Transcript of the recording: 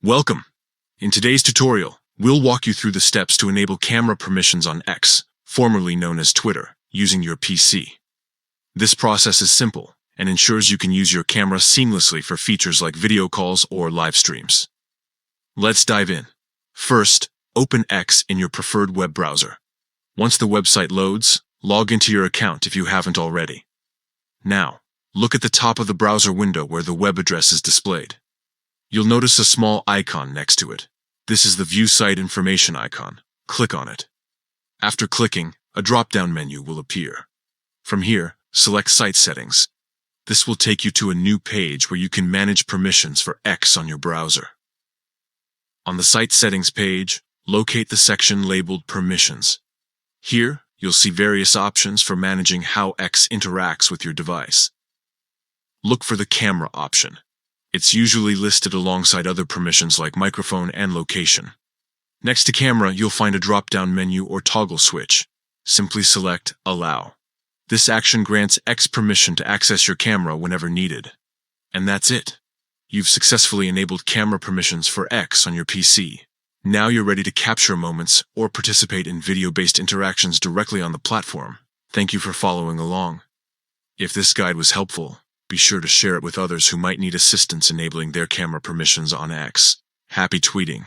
Welcome! In today's tutorial, we'll walk you through the steps to enable camera permissions on X, formerly known as Twitter, using your PC. This process is simple and ensures you can use your camera seamlessly for features like video calls or live streams. Let's dive in. First, open X in your preferred web browser. Once the website loads, log into your account if you haven't already. Now, look at the top of the browser window where the web address is displayed. You'll notice a small icon next to it. This is the View Site Information icon. Click on it. After clicking, a drop-down menu will appear. From here, select Site Settings. This will take you to a new page where you can manage permissions for X on your browser. On the Site Settings page, locate the section labeled Permissions. Here, you'll see various options for managing how X interacts with your device. Look for the Camera option. It's usually listed alongside other permissions like microphone and location. Next to Camera, you'll find a drop-down menu or toggle switch. Simply select Allow. This action grants X permission to access your camera whenever needed. And that's it. You've successfully enabled camera permissions for X on your PC. Now you're ready to capture moments or participate in video-based interactions directly on the platform. Thank you for following along. If this guide was helpful, be sure to share it with others who might need assistance enabling their camera permissions on X. Happy tweeting!